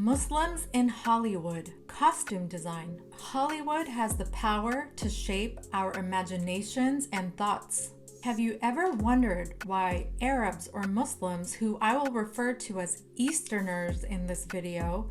Muslims in Hollywood. Costume design. Hollywood has the power to shape our imaginations and thoughts. Have you ever wondered why Arabs or Muslims, who I will refer to as Easterners in this video,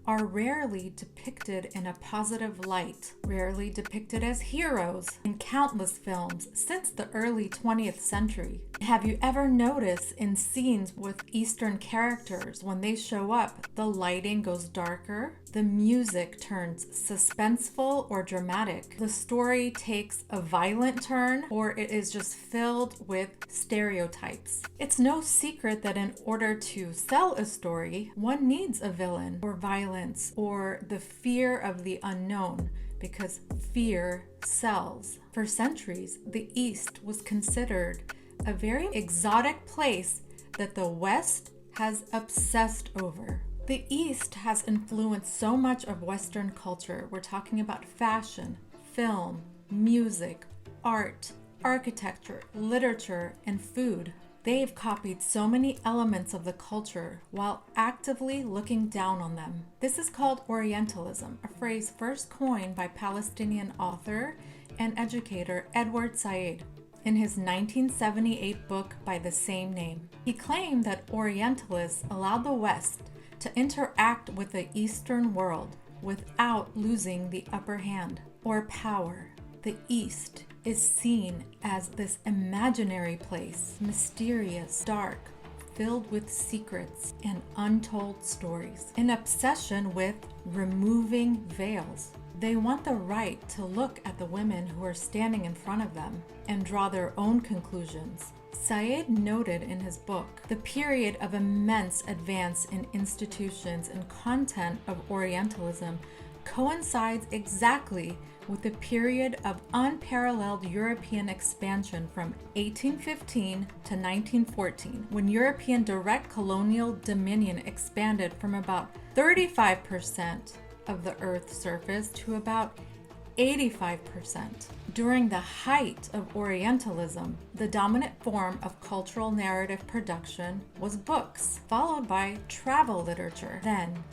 are rarely depicted in a positive light, rarely depicted as heroes in countless films since the early 20th century? Have you ever noticed in scenes with Eastern characters, when they show up, the lighting goes darker, the music turns suspenseful or dramatic, the story takes a violent turn, or it is just filled with stereotypes? It's no secret that in order to sell a story, one needs a villain or violence or the fear of the unknown, because fear sells. For centuries, the East was considered a very exotic place that the West has obsessed over. The East has influenced so much of Western culture. We're talking about fashion, film, music, art, architecture, literature, and food. They've copied so many elements of the culture while actively looking down on them. This is called Orientalism, a phrase first coined by Palestinian author and educator Edward Said in his 1978 book by the same name. He claimed that Orientalists allowed the West to interact with the Eastern world without losing the upper hand or power. The East is seen as this imaginary place, mysterious, dark, filled with secrets and untold stories. An obsession with removing veils. They want the right to look at the women who are standing in front of them and draw their own conclusions. Said noted in his book, the period of immense advance in institutions and content of Orientalism coincides exactly with the period of unparalleled European expansion from 1815 to 1914, when European direct colonial dominion expanded from about 35% of the Earth's surface to about 85%. During the height of Orientalism, the dominant form of cultural narrative production was books, followed by travel literature. Then,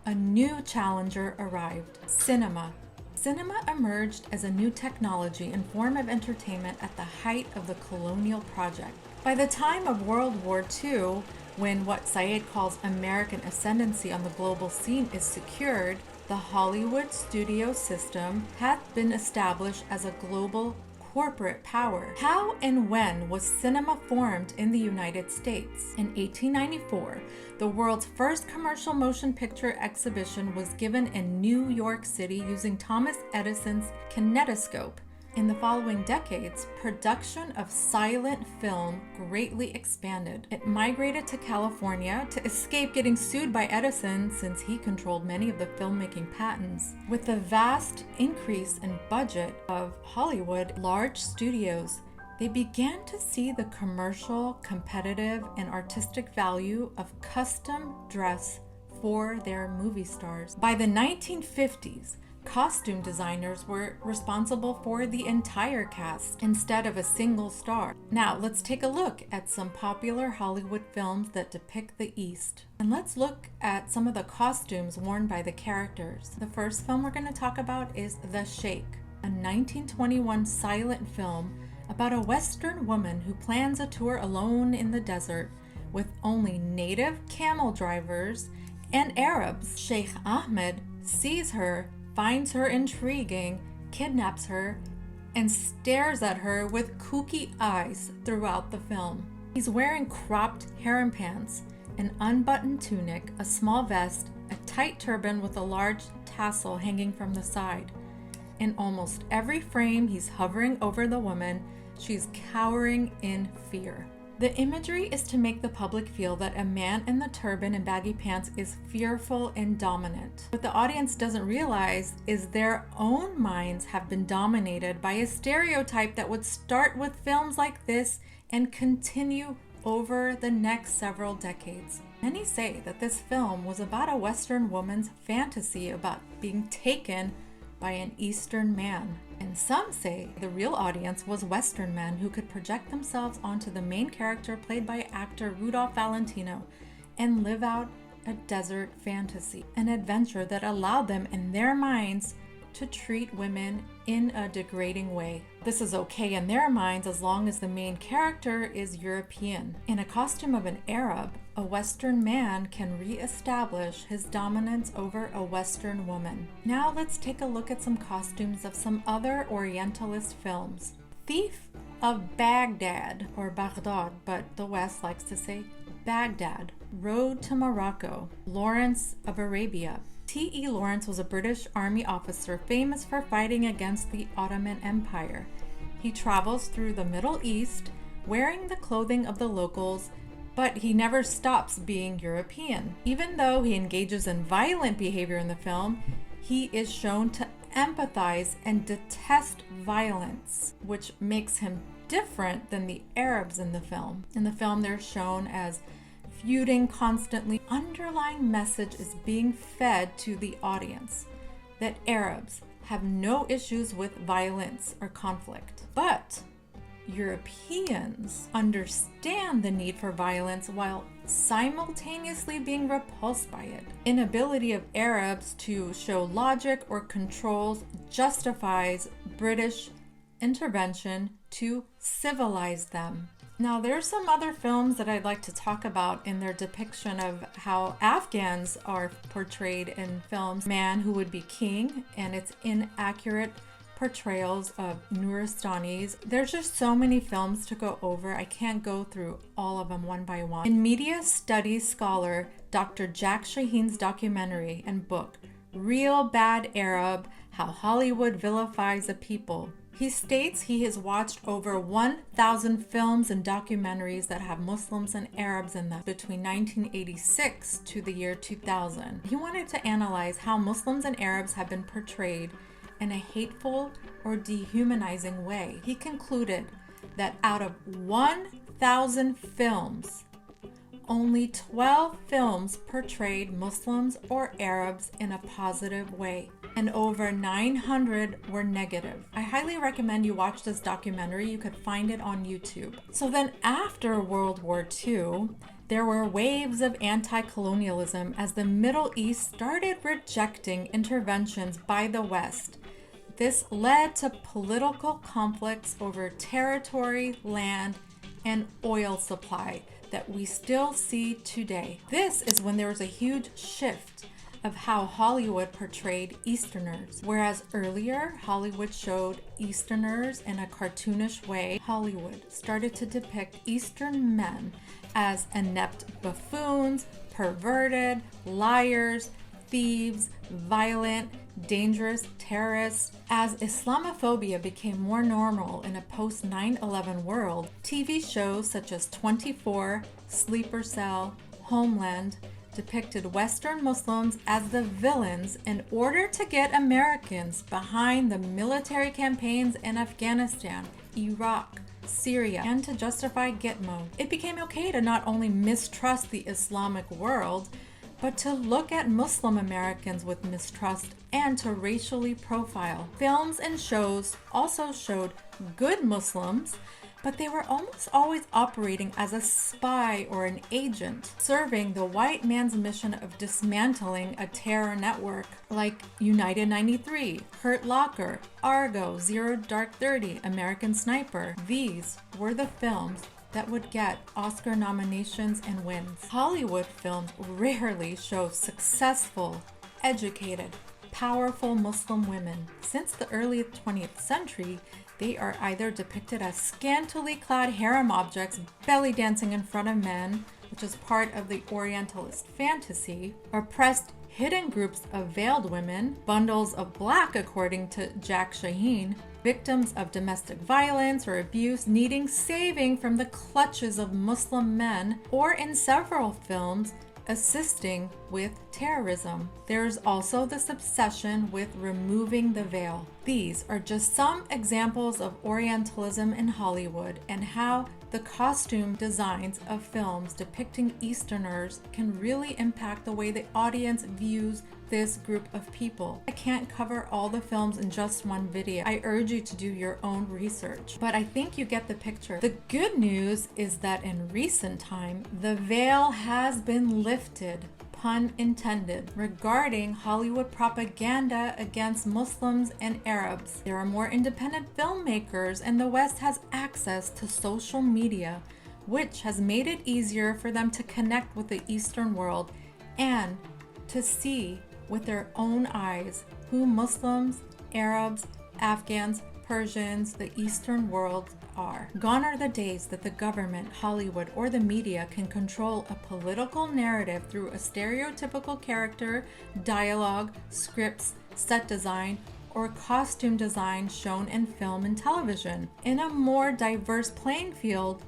a new challenger arrived: cinema. Cinema emerged as a new technology and form of entertainment at the height of the colonial project. By the time of World War II, when what Said calls American ascendancy on the global scene is secured, the Hollywood studio system had been established as a global corporate power. How and when was cinema formed in the United States? In 1894, the world's first commercial motion picture exhibition was given in New York City using Thomas Edison's kinetoscope. In the following decades, production of silent film greatly expanded. It migrated to California to escape getting sued by Edison, since he controlled many of the filmmaking patents. With the vast increase in budget of Hollywood, large studios, they began to see the commercial, competitive, and artistic value of custom dress for their movie stars. By the 1950s, costume designers were responsible for the entire cast instead of a single star. Now, let's take a look at some popular Hollywood films that depict the East. And let's look at some of the costumes worn by the characters. The first film we're going to talk about is The Sheikh, a 1921 silent film about a Western woman who plans a tour alone in the desert with only native camel drivers and Arabs. Sheikh Ahmed sees her, finds her intriguing, kidnaps her, and stares at her with kooky eyes throughout the film. He's wearing cropped harem pants, an unbuttoned tunic, a small vest, a tight turban with a large tassel hanging from the side. In almost every frame, he's hovering over the woman. She's cowering in fear. The imagery is to make the public feel that a man in the turban and baggy pants is fearful and dominant. What the audience doesn't realize is their own minds have been dominated by a stereotype that would start with films like this and continue over the next several decades. Many say that this film was about a Western woman's fantasy about being taken by an Eastern man. And some say the real audience was Western men who could project themselves onto the main character played by actor Rudolph Valentino and live out a desert fantasy, an adventure that allowed them in their minds to treat women in a degrading way. This is okay in their minds as long as the main character is European. In a costume of an Arab, a Western man can re-establish his dominance over a Western woman. Now let's take a look at some costumes of some other Orientalist films. Thief of Baghdad, or Baghdad, but the West likes to say Baghdad. Road to Morocco, Lawrence of Arabia. T.E. Lawrence was a British Army officer famous for fighting against the Ottoman Empire. He travels through the Middle East wearing the clothing of the locals, but he never stops being European. Even though he engages in violent behavior in the film, he is shown to empathize and detest violence, which makes him different than the Arabs in the film. In the film, they're shown as feuding constantly. Underlying message is being fed to the audience that Arabs have no issues with violence or conflict, but Europeans understand the need for violence while simultaneously being repulsed by it. Inability of Arabs to show logic or controls justifies British intervention to civilize them. Now, there's some other films that I'd like to talk about in their depiction of how Afghans are portrayed in films. Man Who Would Be King and its inaccurate portrayals of Nuristanis. There's just so many films to go over. I can't go through all of them one by one. In media studies scholar Dr. Jack Shaheen's documentary and book, Real Bad Arab: How Hollywood Vilifies a People, he states he has watched over 1,000 films and documentaries that have Muslims and Arabs in them between 1986 to the year 2000. He wanted to analyze how Muslims and Arabs have been portrayed in a hateful or dehumanizing way. He concluded that out of 1,000 films, only 12 films portrayed Muslims or Arabs in a positive way, and over 900 were negative. I highly recommend you watch this documentary. You could find it on YouTube. So then after World War II, there were waves of anti-colonialism as the Middle East started rejecting interventions by the West. This led to political conflicts over territory, land, and oil supply that we still see today. This is when there was a huge shift of how Hollywood portrayed Easterners. Whereas earlier, Hollywood showed Easterners in a cartoonish way, Hollywood started to depict Eastern men as inept buffoons, perverted, liars, thieves, violent, dangerous terrorists. As Islamophobia became more normal in a post 9/11 world, TV shows such as 24, Sleeper Cell, Homeland depicted Western Muslims as the villains in order to get Americans behind the military campaigns in Afghanistan, Iraq, Syria, and to justify Gitmo. It became okay to not only mistrust the Islamic world, but to look at Muslim Americans with mistrust and to racially profile. Films and shows also showed good Muslims, but they were almost always operating as a spy or an agent, serving the white man's mission of dismantling a terror network like United 93, Hurt Locker, Argo, Zero Dark 30, American Sniper. These were the films that would get Oscar nominations and wins. Hollywood films rarely show successful, educated, powerful Muslim women. Since the early 20th century, they are either depicted as scantily clad harem objects belly dancing in front of men, which is part of the Orientalist fantasy, oppressed hidden groups of veiled women, bundles of black according to Jack Shaheen, victims of domestic violence or abuse needing saving from the clutches of Muslim men, or in several films, assisting with terrorism. There's also this obsession with removing the veil. These are just some examples of Orientalism in Hollywood and how the costume designs of films depicting Easterners can really impact the way the audience views this group of people. I can't cover all the films in just one video. I urge you to do your own research, but I think you get the picture. The good news is that in recent time, the veil has been lifted pun intended, regarding Hollywood propaganda against Muslims and Arabs. There are more independent filmmakers, and the West has access to social media, which has made it easier for them to connect with the Eastern world and to see with their own eyes who Muslims, Arabs, Afghans, Persians, the Eastern world are. Gone are the days that the government, Hollywood, or the media can control a political narrative through a stereotypical character, dialogue, scripts, set design, or costume design shown in film and television. In a more diverse playing field,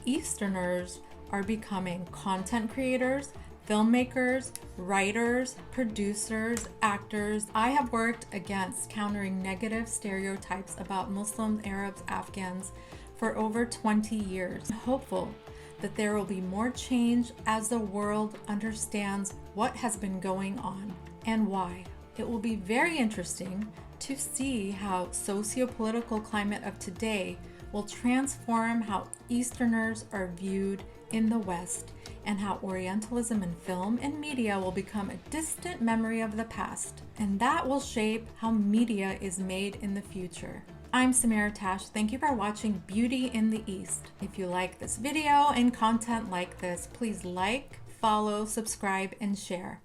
Easterners are becoming content creators, filmmakers, writers, producers, actors. I have worked against countering negative stereotypes about Muslims, Arabs, Afghans for over 20 years. I'm hopeful that there will be more change as the world understands what has been going on and why. It will be very interesting to see how socio-political climate of today will transform how Easterners are viewed in the West, and how Orientalism in film and media will become a distant memory of the past. And that will shape how media is made in the future. I'm Samira Tash. Thank you for watching Beauty in the East. If you like this video and content like this, please like, follow, subscribe, and share.